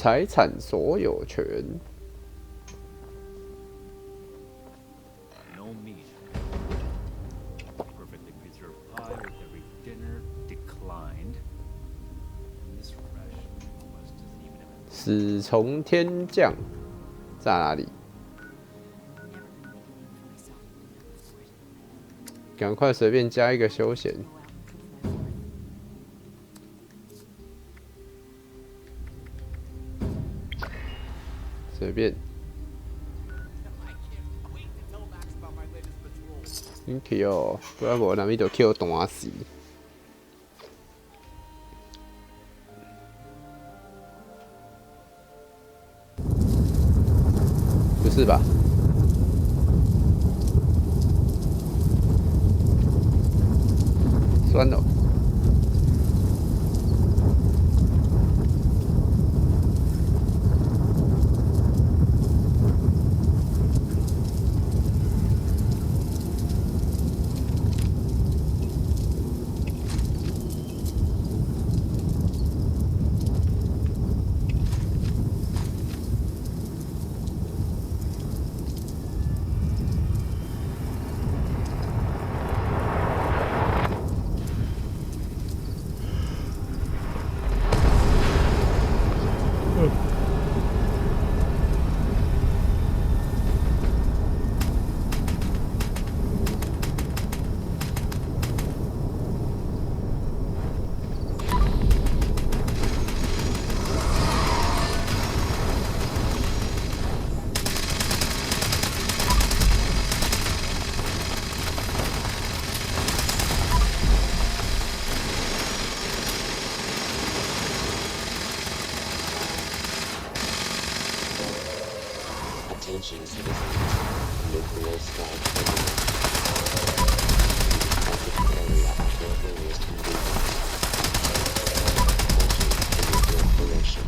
财产所有权。No meat. Perfectly preserved pie with every dinner declined. And this ration almost doesn't even have 死从天降在哪里？赶快随便加一个休闲。随便。你 Q， 不然无那咪就 Q 单死。不是吧？酸了。Attention citizens, nuclear strike imminent. Target area at your earliest convenience. Caution, nuclear operation.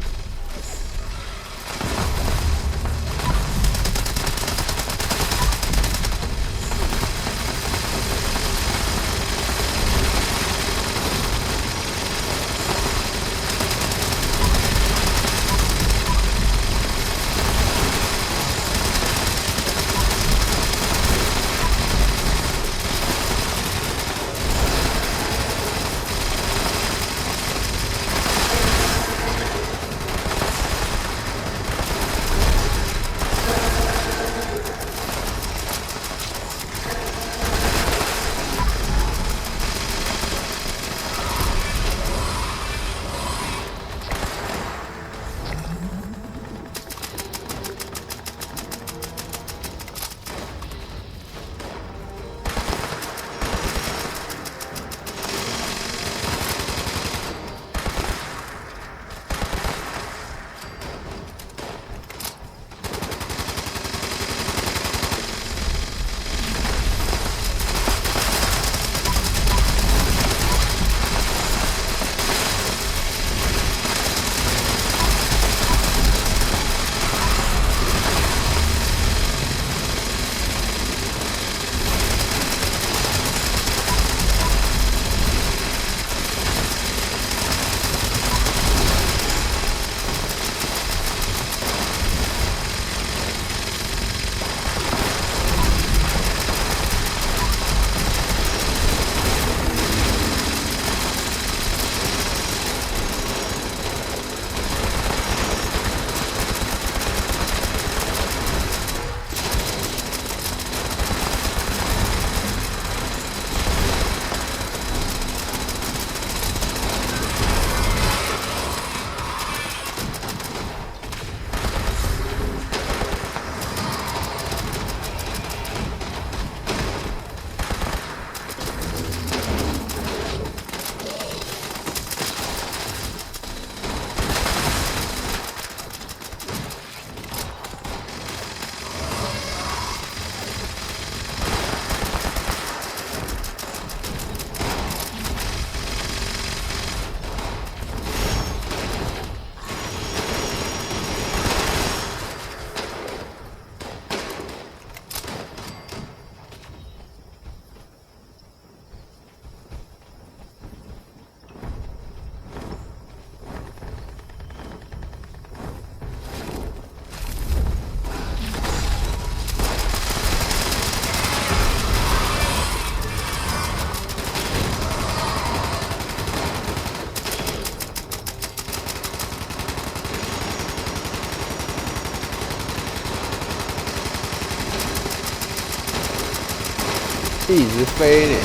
一直飞呢。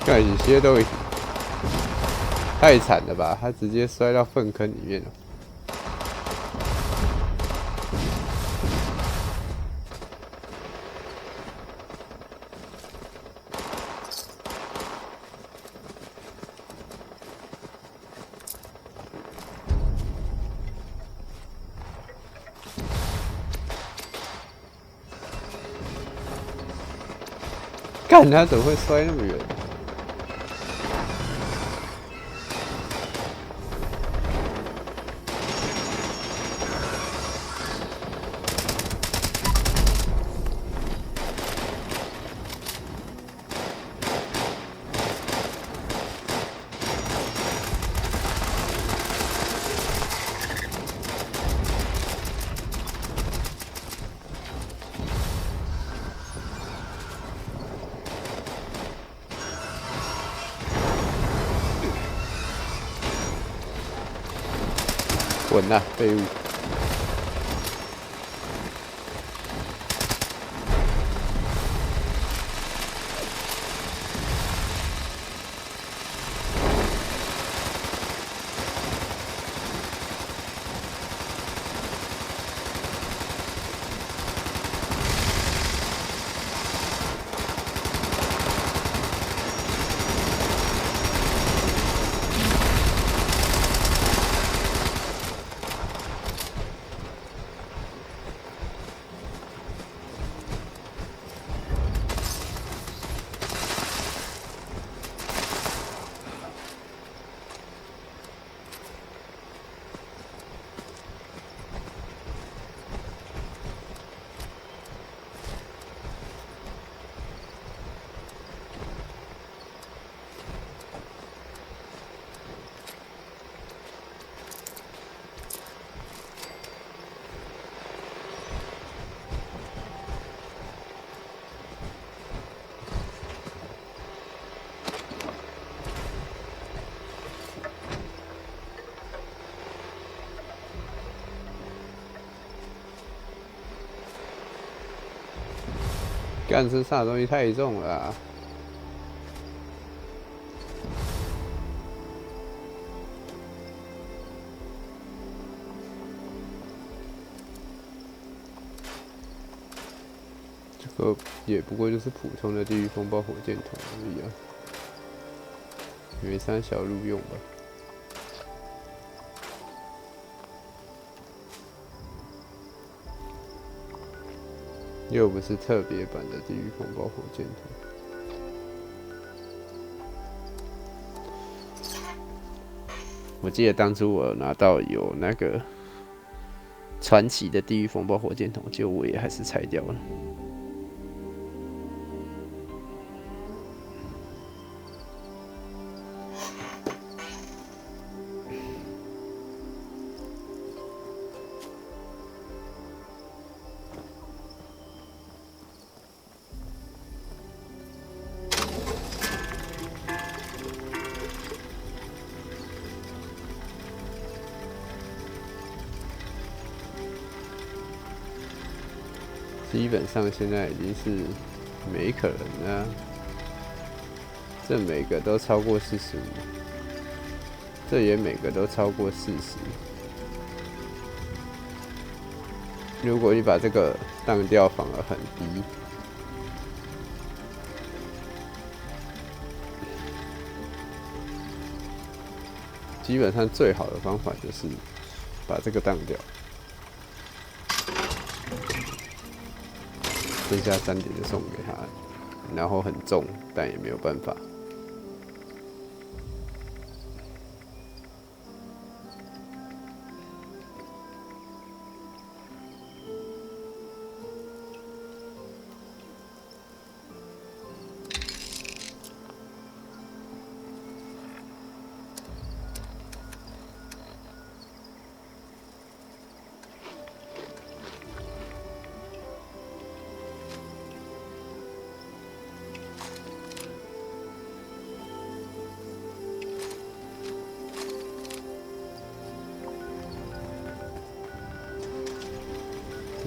干有些都太惨了吧，他直接摔到粪坑里面了。干他怎么会摔那么远？滚啊，废物！干身上的东西太重了啊。这个也不过就是普通的地狱风暴火箭筒而已啊，没三小路用吧。又不是特别版的地狱风暴火箭筒。我记得当初我拿到有那个传奇的地狱风暴火箭筒，结果我也还是拆掉了。基本上现在已经是没可能了，这每个都超过45，这也每个都超过40。如果你把这个当掉，反而很低。基本上最好的方法就是把这个当掉。剩下3点就送给他，然后很重，但也没有办法。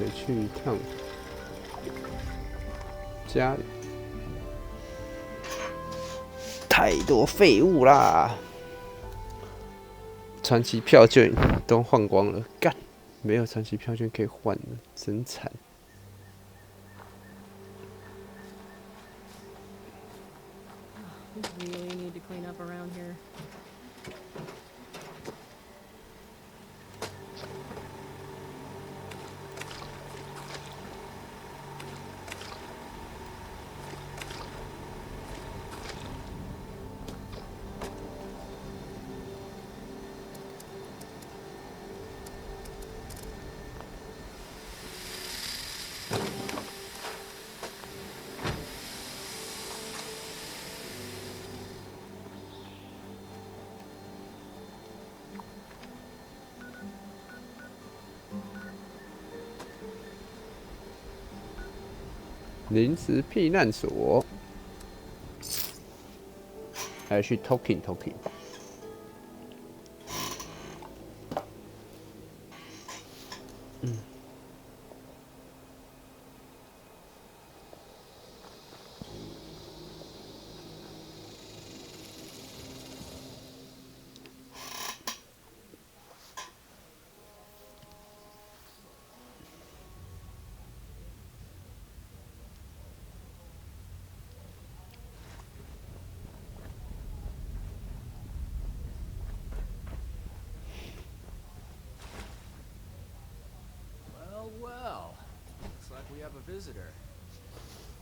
得去一趟家里。太多废物啦！传奇票券都换光了，干，没有传奇票券可以换了，真惨。We really need to clean up around here.临时避难所，还要去 talking。Well, well. Looks like we have a visitor.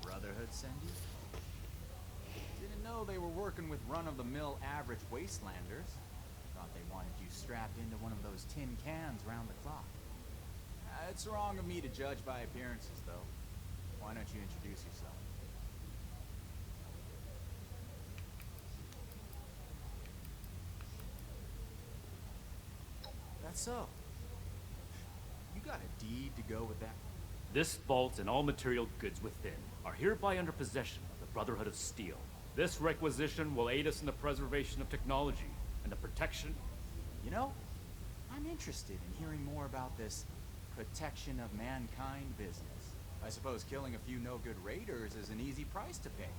Brotherhood send you? Didn't know they were working with run-of-the-mill average wastelanders. Thought they wanted you strapped into one of those tin cans round the clock. It's wrong of me to judge by appearances, though. Why don't you introduce yourself? That's so. You got a deed to go with that? This vault and all material goods within are hereby under possession of the Brotherhood of Steel. This requisition will aid us in the preservation of technology and the protection. You know, I'm interested in hearing more about this protection of mankind business. I suppose killing a few no-good raiders is an easy price to pay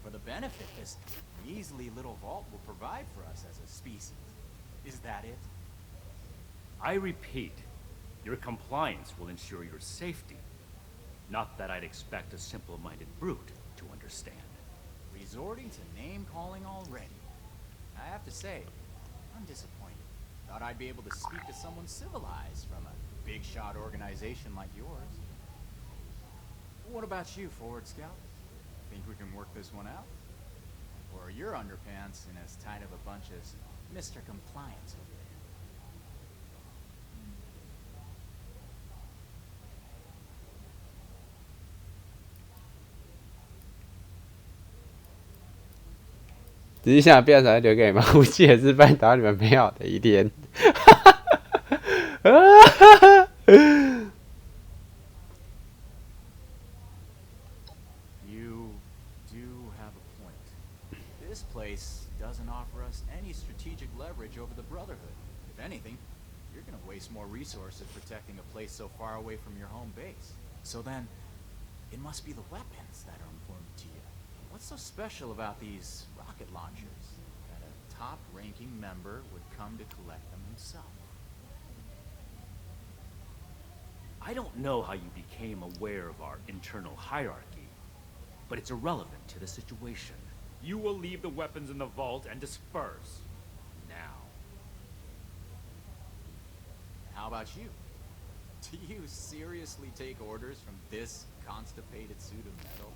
for the benefit this measly little vault will provide for us as a species. Is that it? I repeat, your compliance will ensure your safety. Not that I'd expect a simple-minded brute to understand. Resorting to name-calling already. I have to say, I'm disappointed. Thought I'd be able to speak to someone civilized from a big-shot organization like yours. What about you, Forward Scout? Think we can work this one out? Or are your underpants in as tight of a bunch as Mr. Compliance over there?只是想不要才留给你们，武器也是半打你们美好的一天。You do have a point. This place doesn't offer us any strategic leverage over the Brotherhood. If anything, you're gonna waste more resources protecting a place so far away from your home base. So then, it must be the weapons that are important to you. What's so special about these rocket launchers that a top-ranking member would come to collect them himself? I don't know how you became aware of our internal hierarchy, but it's irrelevant to the situation. You will leave the weapons in the vault and disperse. Now. How about you? Do you seriously take orders from this constipated suit of metal?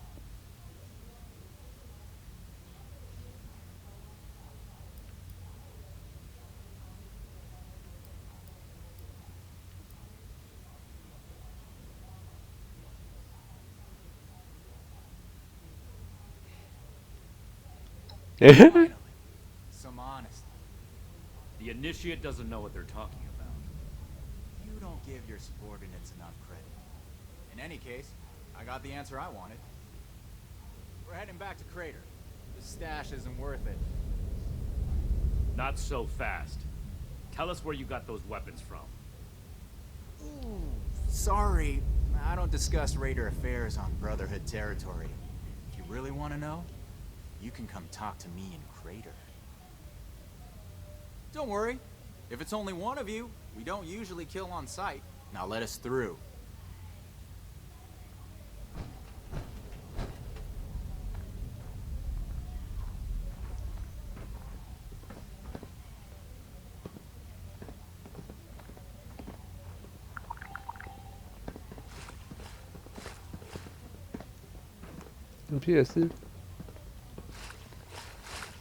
Finally, some honesty. The Initiate doesn't know what they're talking about. You don't give your subordinates enough credit. In any case, I got the answer I wanted. We're heading back to Crater. The stash isn't worth it. Not so fast. Tell us where you got those weapons from. Ooh, sorry. I don't discuss Raider affairs on Brotherhood territory. If you really want to know, you can come talk to me in Crater. Don't worry. If it's only one of you, we don't usually kill on sight. Now let us through.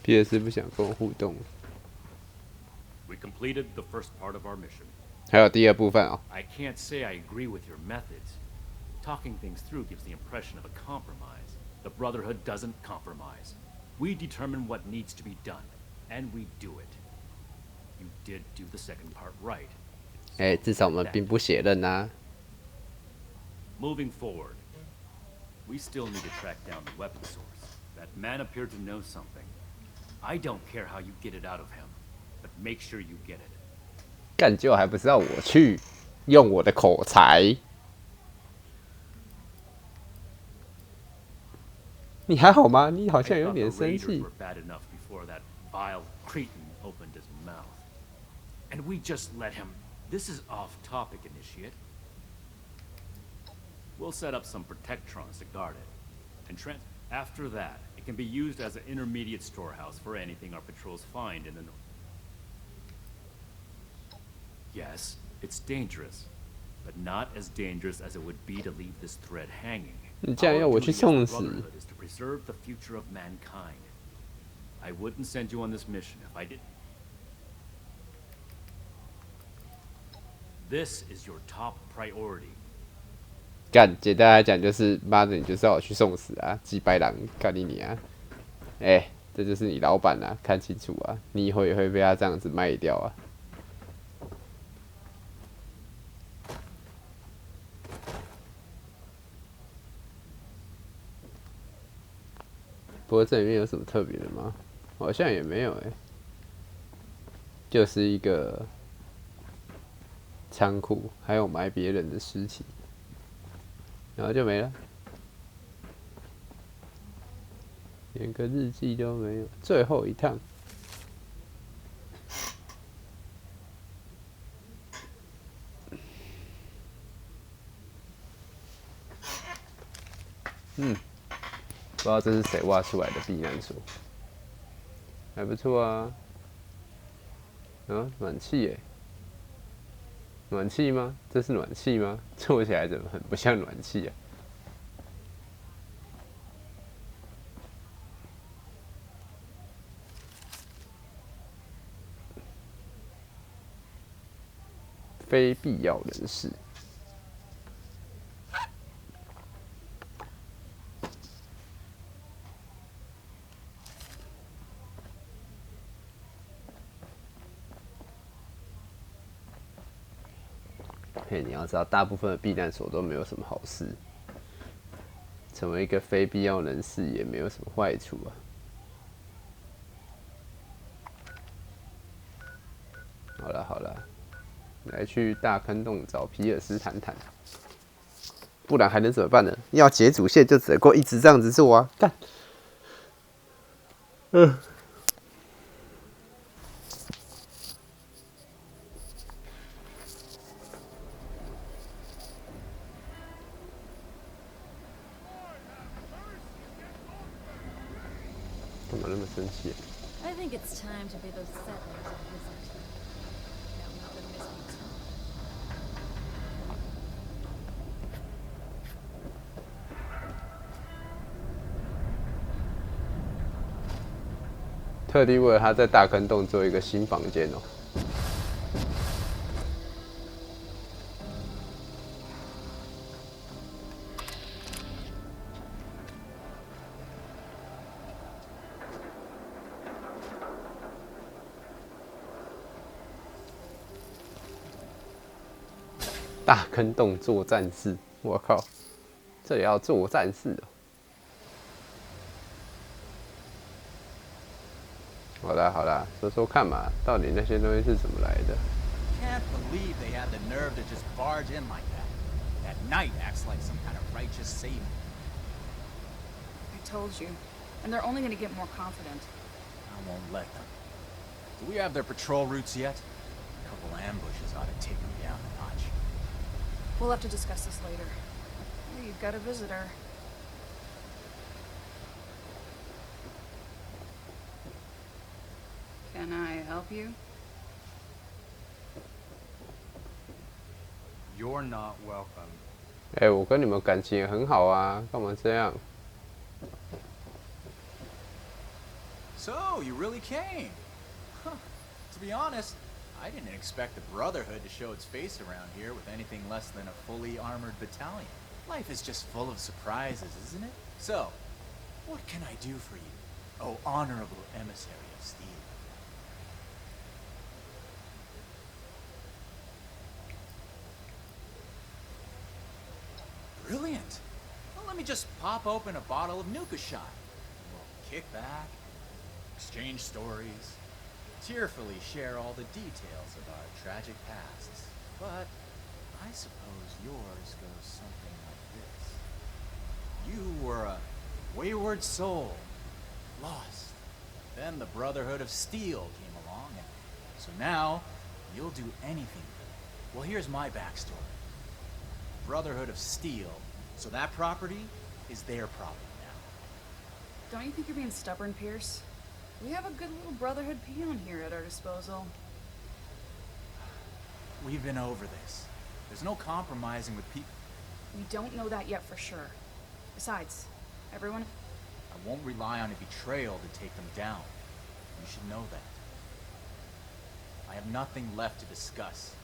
PS 不想跟我互动。 We completed the first part of our mission. 还有第二部分哦。I can't say I agree with your methods. Talking things through gives the impression of a compromise. The Brotherhood doesn't compromise. We determine what needs to be done, and we do it. You did do the second part right. 哎，至少我们并不血刃呐。 Moving forward, we still need to track down the weapon source. That man appeared to know something. I don't care how you get it out of him, but make sure you get it. 干就还不是要我去用我的口才？你还好吗？你好像有点生气。 were bad enough before that vile cretin opened his mouth, and we just let him. This is off-topic, Initiate. We'll set up some protectrons to guard it, and after that, it can be used as an intermediate storehouse for anything our patrols find in the north. Yes, it's dangerous, but not as dangerous as it would be to leave this thread hanging. 你这样要我去送死？ Our duty as the Brotherhood is to preserve the future of mankind. I wouldn't send you on this mission if I didn't. This is your top priority. 干，简单来讲就是，妈的，你就是要我去送死啊！几百狼，干你啊！哎，这就是你老板啊，看清楚啊！你以后也会被他这样子卖掉啊！不过这里面有什么特别的吗？好像也没有哎、就是一个仓库，还有埋别人的尸体。 然后就没了，连个日记都没有。最后一趟，不知道这是谁挖出来的避难所，还不错啊。暖气耶。 暖气吗？这是暖气吗？做起来怎么很不像暖气啊？非必要人士。嘿，你要知道，大部分的避难所都没有什么好事，成为一个非必要人士也没有什么坏处啊。好了好了，来去大坑洞找皮尔斯谈谈，不然还能怎么办呢？要解主线就只能够一直这样子做啊！干，干嘛那么生气啊？ I think it's time to pay those settlers a visit. They'll never miss me too. 特地为了他在大坑洞做一个新房间哦。大坑洞作战室，我靠，这里要作战室哦。 好啦好啦，说说看嘛，到底那些东西是怎么来的？ Can't believe they had the nerve to just barge in like that. that knight acts like some kind of righteous savior. I told you. And they're only gonna get more confident. I won't let them. Do we have their patrol routes yet? A couple ambushes ought to take them down a notch. We'll have to discuss this later. Hey, you've got a visitor. Can I help you? You're not welcome. 哎、我跟你们感情也很好啊，干嘛这样？ So, you really came? Huh. To be honest, I didn't expect the Brotherhood to show its face around here with anything less than a fully armored battalion. Life is just full of surprises, isn't it? So, what can I do for you, oh honorable emissary of Steel? Brilliant! Well, let me just pop open a bottle of Nuka Shot. We'll kick back, exchange stories, tearfully share all the details of our tragic pasts. But I suppose yours goes something like this. You were a wayward soul, lost. Then the Brotherhood of Steel came along, and so now you'll do anything for them. Well, here's my backstory. Brotherhood of Steel, so that property is their problem now. Don't you think you're being stubborn, Pierce? We have a good little Brotherhood peon here at our disposal. We've been over this. There's no compromising with people. We don't know that yet for sure. Besides, everyone... I won't rely on a betrayal to take them down. You should know that. I have nothing left to discuss.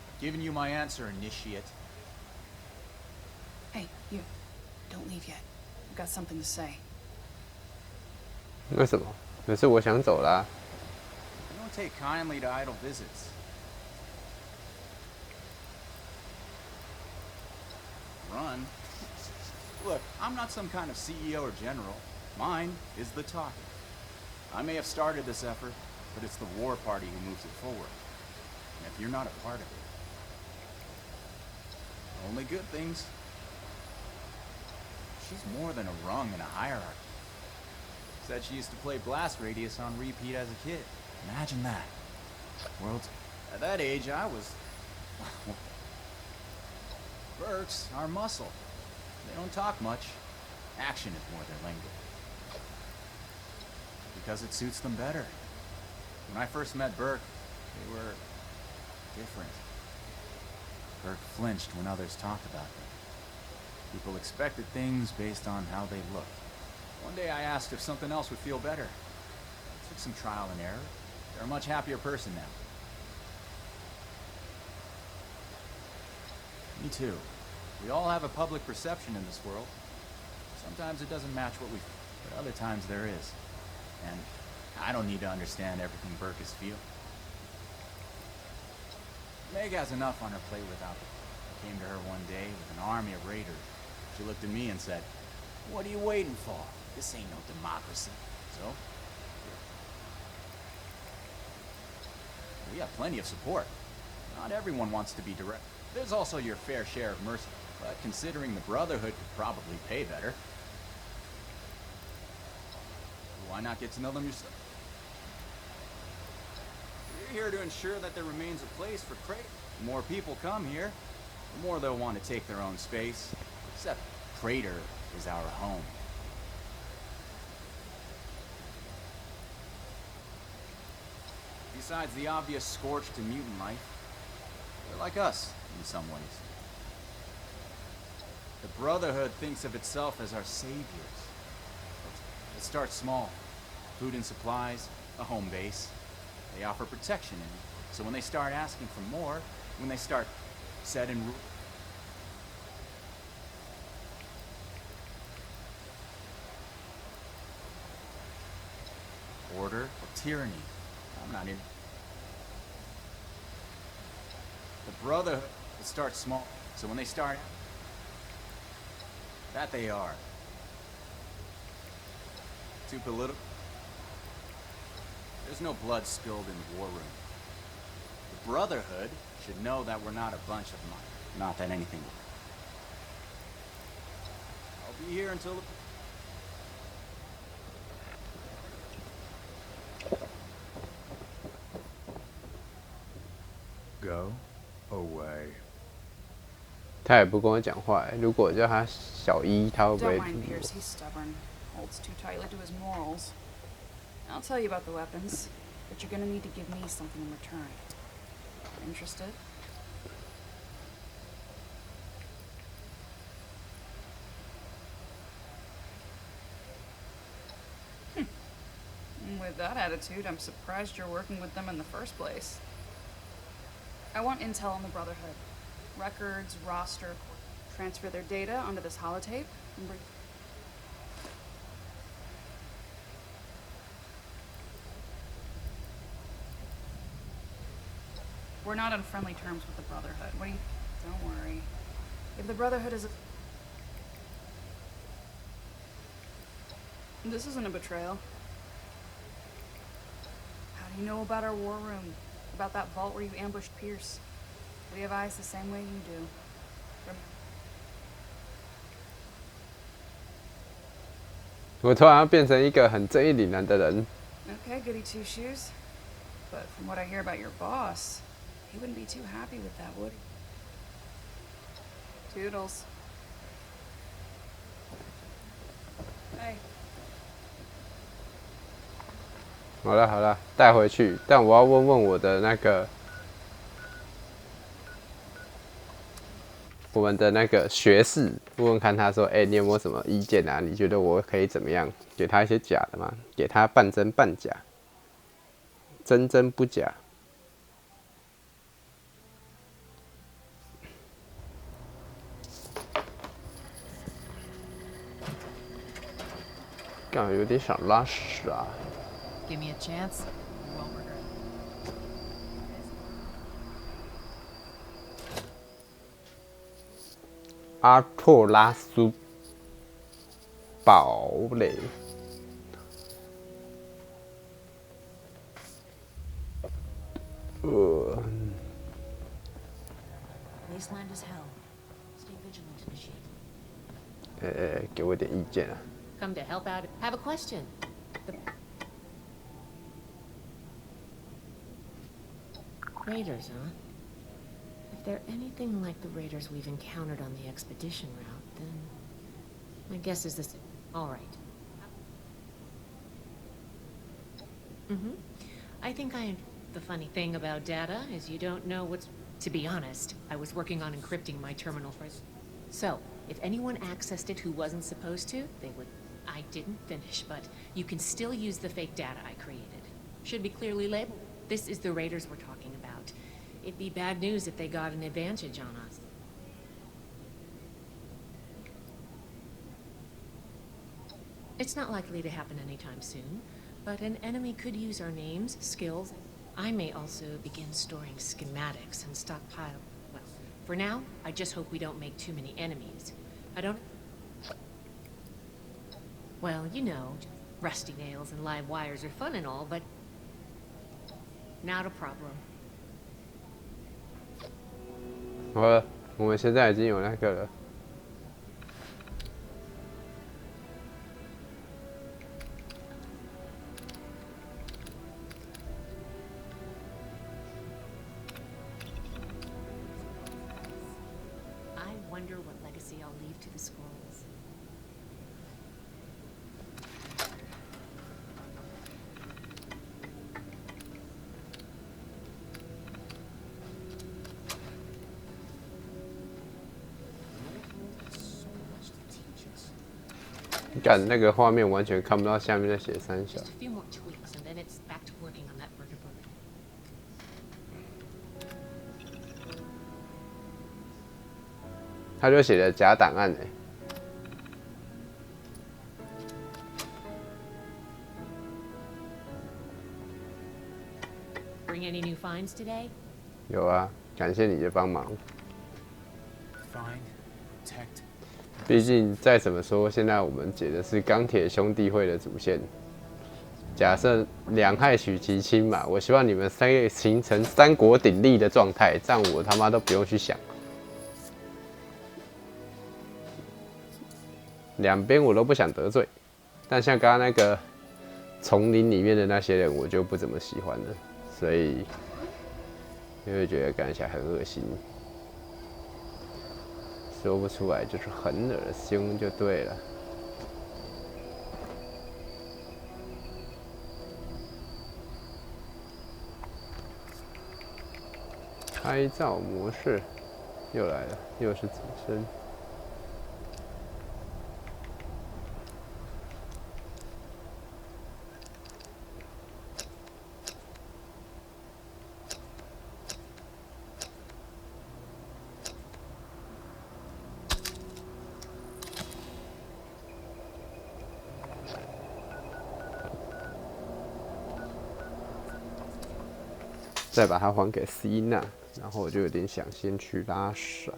I've given you my answer, Initiate. Hey, you. Don't leave yet. I've got something to say. 为什么？可是我想走啦。 You don't take kindly to idle visits. Run? Look, I'm not some kind of CEO or general. Mine is the talking. I may have started this effort, but it's the war party who moves it forward. And if you're not a part of it, only good things. She's more than a rung in a hierarchy. Said she used to play Blast Radius on repeat as a kid. Imagine that. World's... At that age, I was... Burke's our muscle. They don't talk much. Action is more their language. Because it suits them better. When I first met Burke, they were... different. Burke flinched when others talked about them. People expected things based on how they looked. One day I asked if something else would feel better. It took some trial and error. They're a much happier person now. Me too. We all have a public perception in this world. Sometimes it doesn't match what we feel, but other times there is. And I don't need to understand everything Burke is feeling. Meg has enough on her plate without it. I came to her one day with an army of raiders. She looked at me and said, "What are you waiting for? This ain't no democracy." So, we have plenty of support. Not everyone wants to be direct. There's also your fair share of mercy, but considering the Brotherhood could probably pay better, why not get to know them yourself? You're here to ensure that there remains a place for Craig. The more people come here, the more they'll want to take their own space. Except Crater is our home. Besides the obvious scorched and mutant life, they're like us in some ways. The Brotherhood thinks of itself as our saviors. It starts small. Food and supplies, a home base. They offer protection, and so when they start asking for more, when they start setting rules, order or tyranny, I'm not in. The Brotherhood, it starts small, so when they start, that they are. Too political. There's no blood spilled in the war room. The Brotherhood should know that we're not a bunch of mine. Not that anything Be here until. Go away. 他也不跟我讲话欸。如果叫他小一，他会不 Don't 会 mind 理我 Pierce, he's stubborn. Holds too tightly to his morals. I'll tell you about the weapons, but you're gonna need to give me something in return. Interested? With that attitude, I'm surprised you're working with them in the first place. I want intel on the Brotherhood. Records, roster, transfer their data onto this holotape, and we're not on friendly terms with the Brotherhood. What do you... Don't worry. If the Brotherhood is a... This isn't a betrayal. How do you know about our war room? About that vault where you ambushed Pierce? We have eyes the same way you do. Rem- 我突然要变成一个很正义凛然的人。 Okay, goody two shoes. But from what I hear about your boss, he wouldn't be too happy with that, would he? Toodles. Hey. 好了好了，带回去。但我要问问我的那个，我们的那个学士，问问看他说，你有没有什么意见啊？你觉得我可以怎么样？给他一些假的吗？给他半真半假，真真不假。干，有点想拉屎啊！ Give me a chance. You won't regret it. 阿拓拉苏堡垒。Wasteland is hell. Stay vigilant, Initiate. 给我点意见啊！ Come to help out. Have a question. Raiders, huh? If they're anything like the raiders we've encountered on the expedition route, then my guess is this. All right. I think the funny thing about data is you don't know what's... To be honest, I was working on encrypting my terminal first. So, if anyone accessed it who wasn't supposed to, they would... I didn't finish, but you can still use the fake data I created. Should be clearly labeled. This is the raiders we're talking about. It'd be bad news if they got an advantage on us. It's not likely to happen anytime soon, but an enemy could use our names, skills. I may also begin storing schematics and stockpile. Well, for now, I just hope we don't make too many enemies. I don't... Well, you know, rusty nails and live wires are fun and all, but... Not a problem. 好了，我们现在已经有那个了。I wonder what legacy I'll leave to the scrolls. So much to teach us. 干，那个画面完全看不到下面在写三小。 Just a few more tweaks, and then it's back to working on that vertebra. 他就写了假档案哎。 Bring any new finds today? 有啊，感谢你的帮忙。 Find, protect. 毕竟再怎么说，现在我们解的是钢铁兄弟会的主线。假设两害取其轻嘛，我希望你们三个形成三国鼎立的状态，这样我他妈都不用去想。两边我都不想得罪。但像刚刚那个丛林里面的那些人，我就不怎么喜欢了，所以就会觉得干起来很恶心，说不出来，就是很恶心就对了。拍照模式又来了，又是景深。再把它还给希娜，然后我就有点想先去拉萨。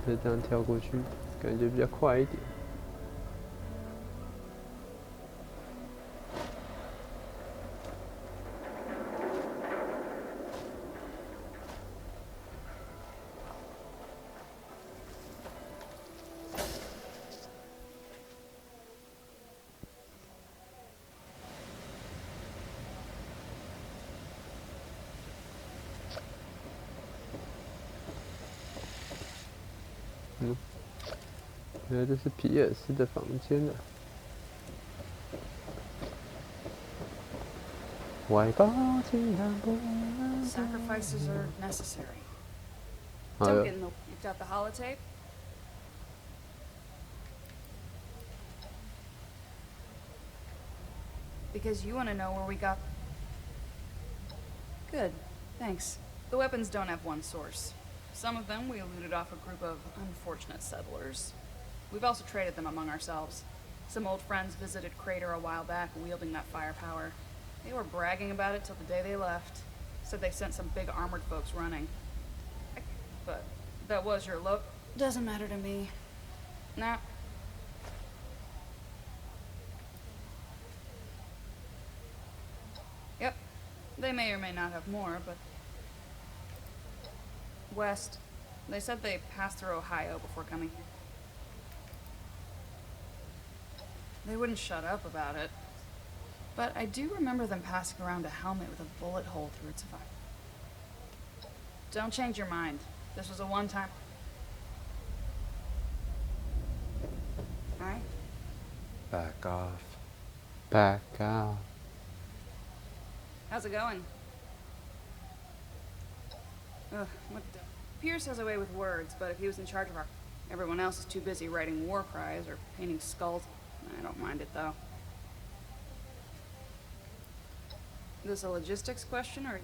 就这样跳过去，感觉比较快一点。原来这是皮尔斯的房间啊！外包竟然不能。 Sacrifices are necessary. 好的 Duncan, you've got the holotape? Because you want to know where we got... Good, thanks. The weapons don't have one source. Some of them we looted off a group of unfortunate settlers. We've also traded them among ourselves. Some old friends visited Crater a while back wielding that firepower. They were bragging about it till the day they left. Said they sent some big armored folks running. But that was your look. Doesn't matter to me. Nah. Yep. They may or may not have more, but... West. They said they passed through Ohio before coming here. They wouldn't shut up about it. But I do remember them passing around a helmet with a bullet hole through its eye. Don't change your mind. This was a one-time... Alright? Back off. Back off. How's it going? Ugh, what the... Pierce has a way with words, but if he was in charge of our... Everyone else is too busy writing war cries or painting skulls. I don't mind it, though. This a logistics question, or...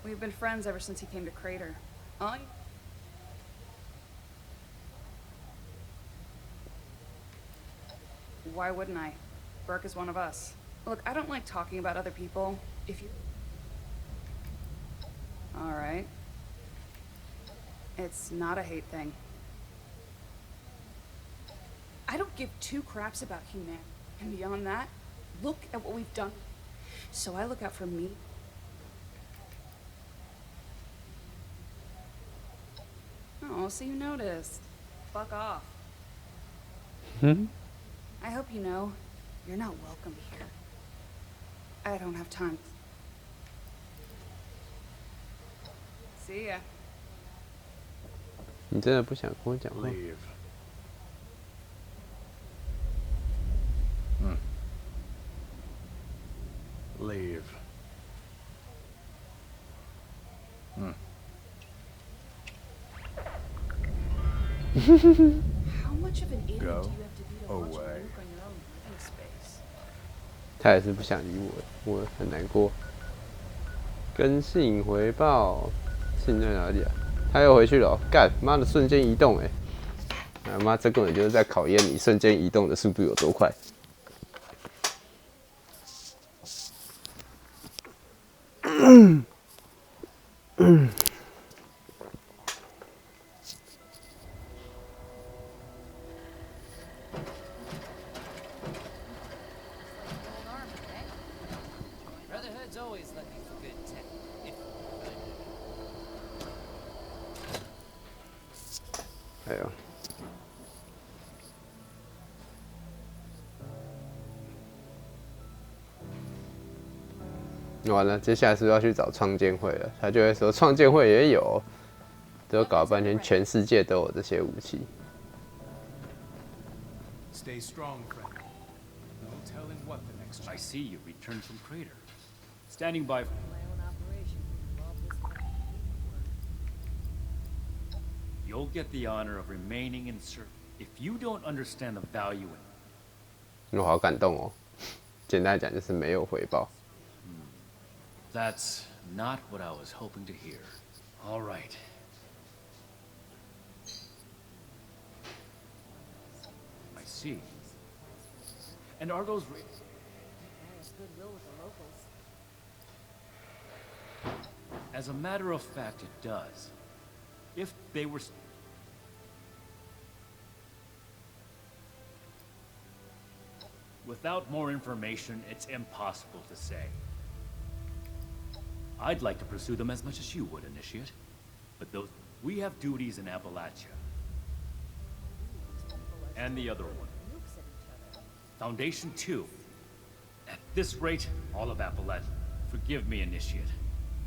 We've been friends ever since he came to Crater. Oh, why wouldn't I? Burke is one of us. Look, I don't like talking about other people. If you... Alright. It's not a hate thing. I don't give two craps about humanity. And beyond that, look at what we've done. So I look out for me. Oh, so you noticed. Fuck off. Hmm? I hope you know, you're not welcome here. I don't have time. See ya. 你真的不想跟我讲话？ Leave. Leave. How much of an idiot do you Go have to be to launch a away. nuke on your own living space? 他也是不想理我，我很难过。跟信回报，信在哪里啊？他又回去了、哦，干妈的瞬间移动哎、他妈，这根本就是在考验你瞬间移动的速度有多快。Brotherhood's always let me forbid tech. If 哎呦，完了，接下来是不是要去找创建会了？他就会说创建会也有，都搞半天全世界都有这些武器。 Stay strong, friend. No telling what the next I see you returned from Crater. Standing by. my own operation involved this kind of work. You'll get the honor of remaining in service. If you don't understand the value in 我好感动哦。简单讲就是没有回报。 That's not what I was hoping to hear. All right. I see. And are those Highest goodwill with the locals. As a matter of fact, it does. If they were... Without more information, it's impossible to say. I'd like to pursue them as much as you would, Initiate. But those... We have duties in Appalachia. And the other one. Nukes at each other. Foundation 2. At this rate, all of Appalachia. Forgive me, Initiate.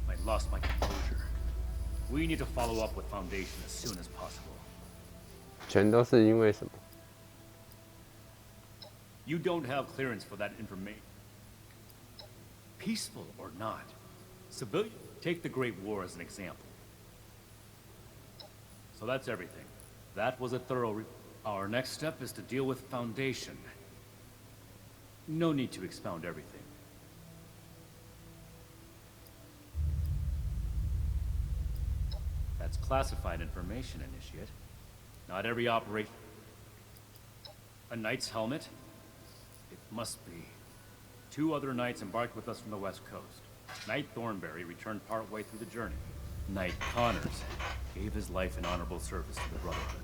I lost my composure. We need to follow up with Foundation as soon as possible. 全都是因为什么？ You don't have clearance for that information. Peaceful or not, civilian. Take the Great War as an example. So that's everything. That was a thorough. Our next step is to deal with Foundation. No need to expound everything. That's classified information, Initiate. Not every operation. A knight's helmet? It must be. 2 other knights embarked with us from the west coast. Knight Thornberry returned partway through the journey. Knight Connors gave his life in honorable service to the Brotherhood.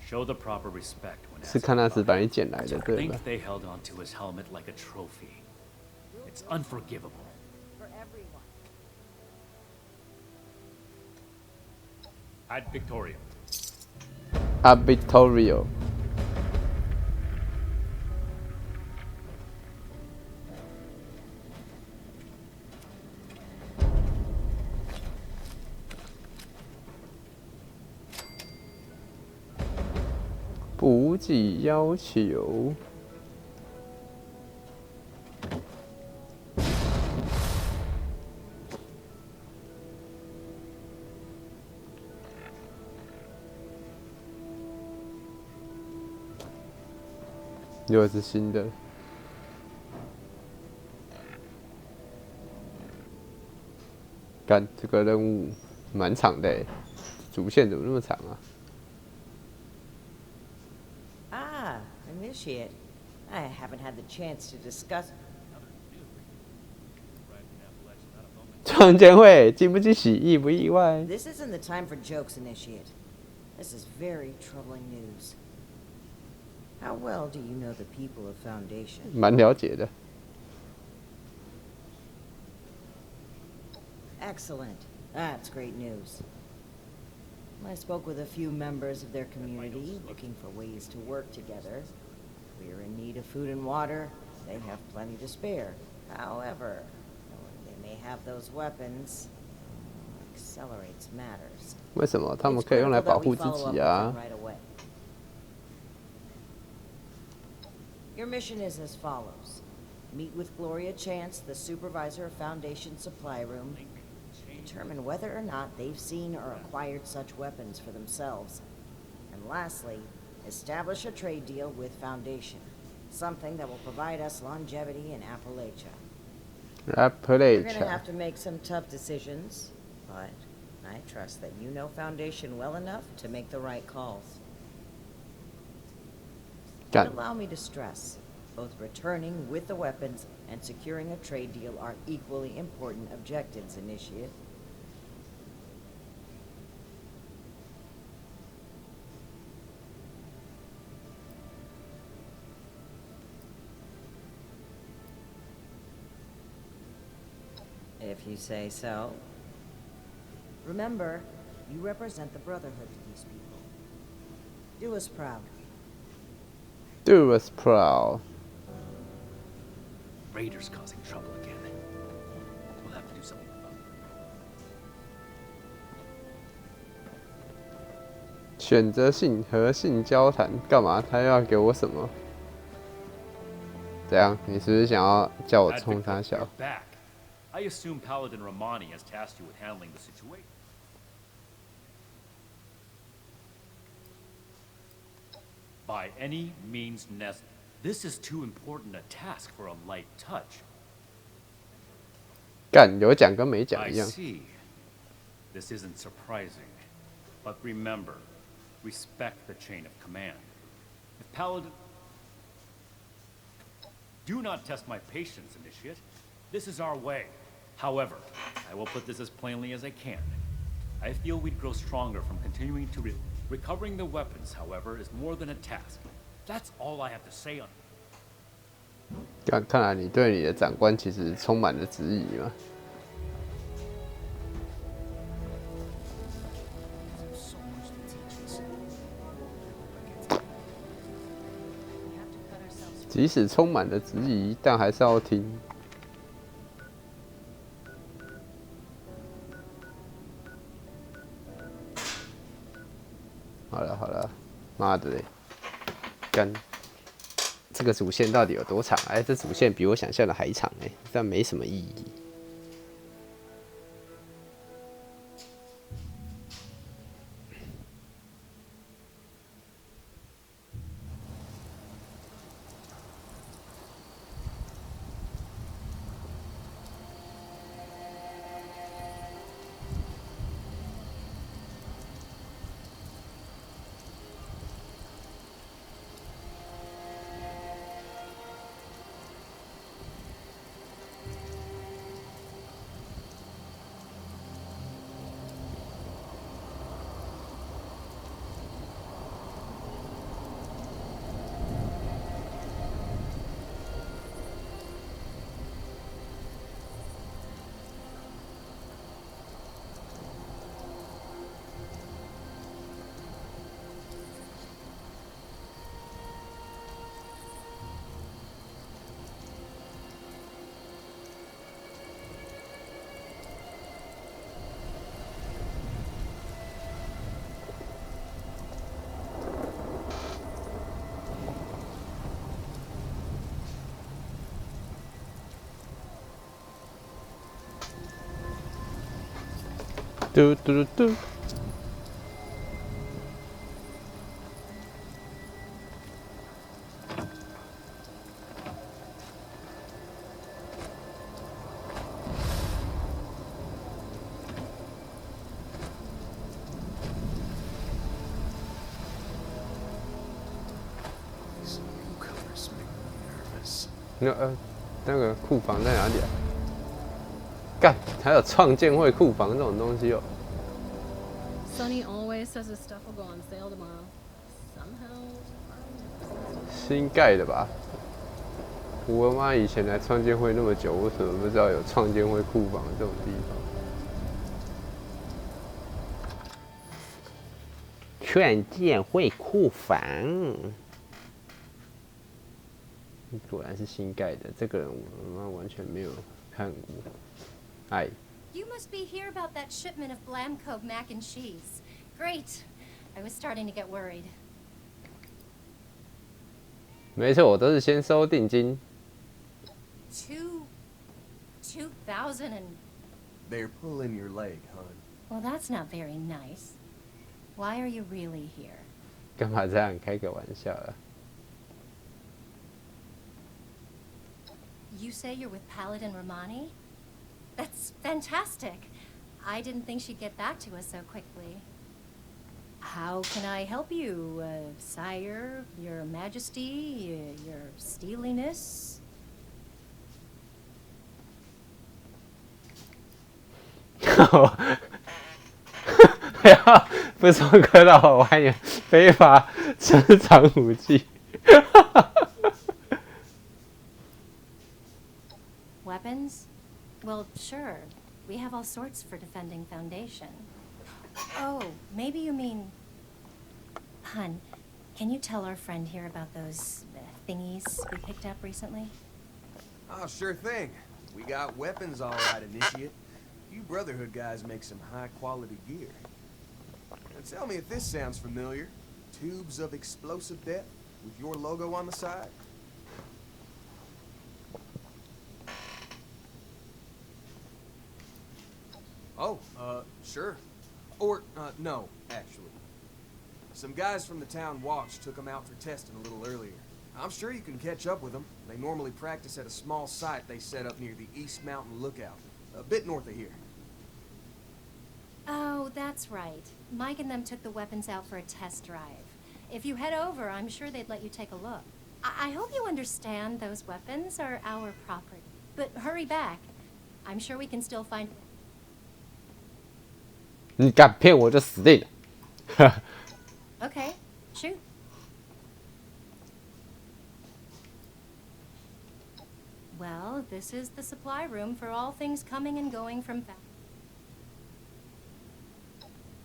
Show the proper respect when 是 asking 看那时 about 把你 him. 捡来的， To 对吧 think？ they held onto his helmet like a trophy. It's unforgivable. For everyone. Ad Victoria. Abitorio。 补给要求。又是新的。干，这个任务蛮长的诶，主线怎么那么长啊？ Ah, Initiate. I haven't had the chance to discuss. 创建会惊不惊喜，意不意外？ This isn't the time for jokes, Initiate. This is very troubling news. How well do you know the people of Foundation? 蛮了解的。 Excellent. That's great news. I spoke with a few members of their community, looking for ways to work together. We are in need of food and water. They have plenty to spare. However, knowing they may have those weapons accelerates matters. 为什么他们 It's 可以用来 critical 保 that 护 we 自 follow up 己 with 啊 them？ right away. Your mission is as follows. Meet with Gloria Chance, the supervisor of Foundation Supply Room. Determine whether or not they've seen or acquired such weapons for themselves. And lastly, establish a trade deal with Foundation. Something that will provide us longevity in Appalachia. You're gonna have to make some tough decisions, but I trust that you know Foundation well enough to make the right calls. 干 And allow me to stress, both returning with the weapons and securing a trade deal are equally important objectives, Initiate. If you say so. Remember, you represent the Brotherhood to these people. Do us proud. Do us proud. Raiders causing trouble again. We'll have to do something about it. 选择性和性交谈干嘛？他又要给我什么？怎样？你是不是想要叫我冲他 Advocate, 小 you're？back. I assume Paladin Romani has tasked you with handling the situation. By any means necessary. This is too important a task for a light touch. 干有讲跟没讲 I 一样。 see. This isn't surprising. But remember, respect the chain of command. If Paladin... Do not test my patience, Initiate. This is our way. However, I will put this as plainly as I can. I feel we'd grow stronger from continuing to recovering the weapons, however, is more than a task. That's all I have to say on it. 看来你对你的长官其实充满了质疑嘛。即使充满了质疑，但还是要听。好了好了，妈的嘞，干！这个主线到底有多长？哎，这主线比我想象的还长哎，但没什么意义。嘟嘟嘟。那个库房在哪里啊？干，还有创建会库房这种东西哦。Sonny always says his stuff will go on sale tomorrow. Somehow. 新盖的吧？我妈以前来创建会那么久，为什么不知道有创建会库房这种地方？创建会库房。果然是新盖的，这个人我妈完全没有看过。哎。You must be here about that shipment of Blamco mac and cheese. Great. I was starting to get worried. 没错，我都是先收定金。2,000 and... They're pulling your leg, hon. Well, that's not very nice. Why are you really here? 干嘛这样开个玩笑啊？ You say you're with Paladin Romani? That's fantastic. I didn't think she'd get back to us so quickly. How can I help you, sire, your majesty, your steeliness? 不要，不是说科到我还有非法生产武器。Weapons? Well, sure. We have all sorts for defending Foundation. Oh, maybe you mean... Hun, can you tell our friend here about those thingies we picked up recently? Oh, sure thing. We got weapons all right, Initiate. You Brotherhood guys make some high-quality gear. Now tell me if this sounds familiar. Tubes of explosive depth with your logo on the side? Oh, sure. Or, no, actually. Some guys from the town watch took them out for testing a little earlier. I'm sure you can catch up with them. They normally practice at a small site they set up near the East Mountain Lookout, a bit north of here. Oh, that's right. Mike and them took the weapons out for a test drive. If you head over, I'm sure they'd let you take a look. I hope you understand those weapons are our property. But hurry back. I'm sure we can still find... 你敢骗我就死定了。Okay, shoot. Well, this is the supply room for all things coming and going from...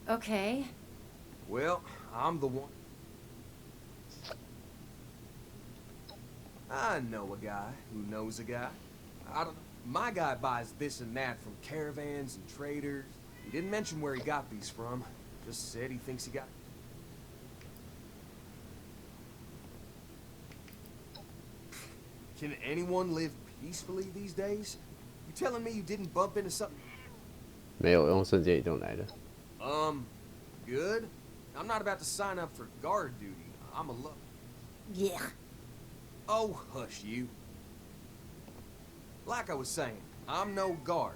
Okay. Well, I'm the one... I know a guy who knows a guy. My guy buys this and that from caravans and traders. He didn't mention where he got these from. Just said he thinks he got... Can anyone live peacefully these days? You telling me you didn't bump into something? 没有用瞬间移动来的。Good. I'm not about to sign up for guard duty. I'm a Yeah. Oh, hush you. Like I was saying, I'm no guard.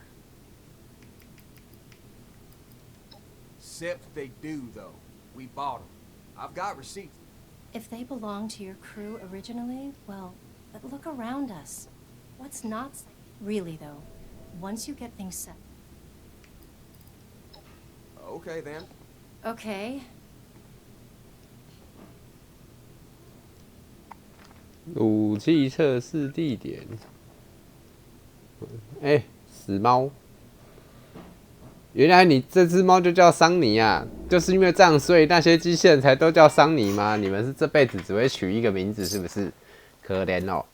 Except they do, though. We bought them. I've got receipts. If they belong to your crew originally, well, but look around us. What's not... Really, though, once you get things set... Okay, then. Okay. 武器测试地点。哎，死猫！原来你这只猫就叫桑尼啊！就是因为这样，所以那些机器人才都叫桑尼吗？你们是这辈子只会取一个名字，是不是？可怜哦。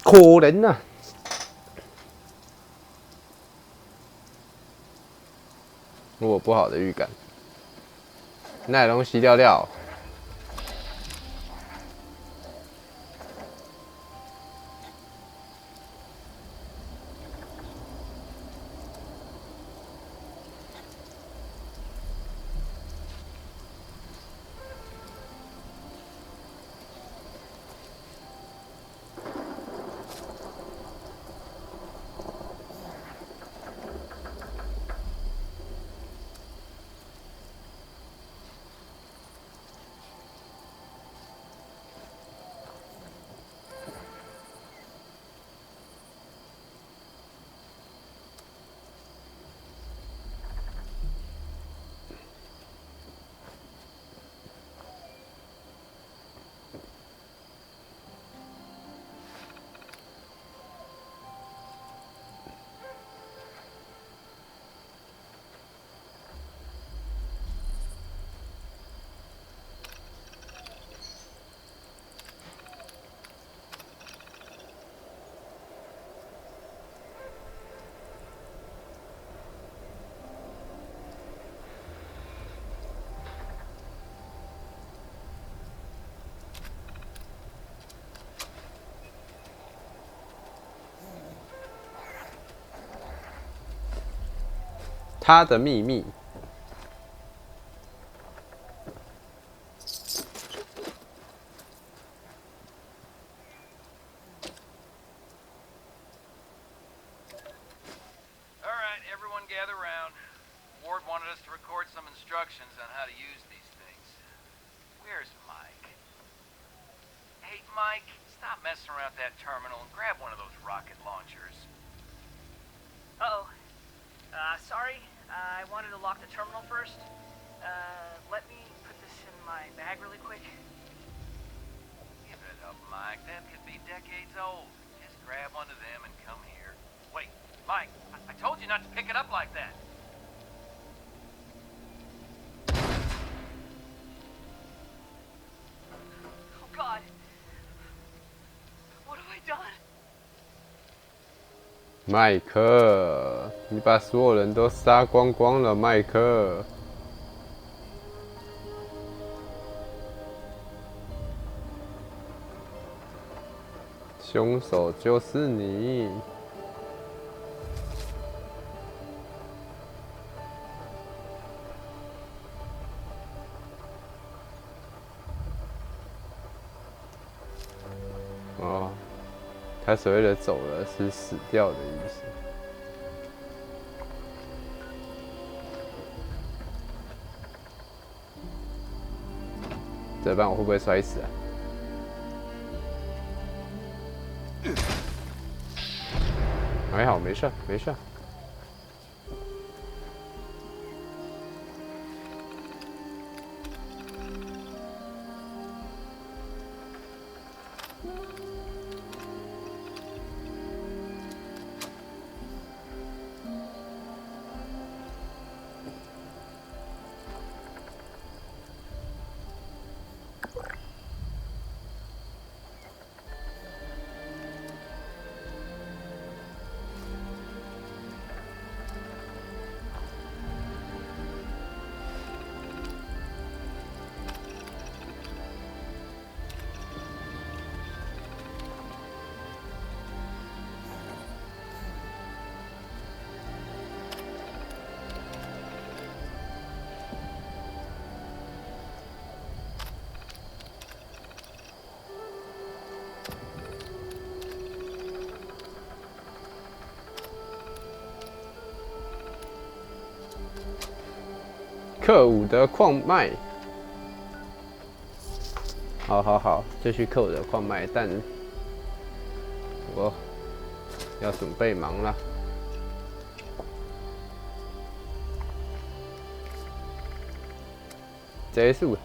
可怜啊！我有不好的预感。那东西掉掉。他的秘密。instructions on how to use these things. Where's Mike? Hey, Mike, stop messing around with that terminal and grab one of those rocket launchers. Uh-oh. Sorry. I wanted to lock the terminal first. Let me put this in my bag really quick. Give it up, Mike. That could be decades old. Just grab one of them and come here. Wait, Mike, I told you not to pick it up like that. Oh, God. What have I done? 麦克，你把所有人都杀光光了，麦克。凶手就是你。哦，他所谓的走了是死掉的意思。这般我会不会摔死啊？还好，没事，没事。克武的矿脉，好，继续克武的矿脉，但我要准备忙了。结束。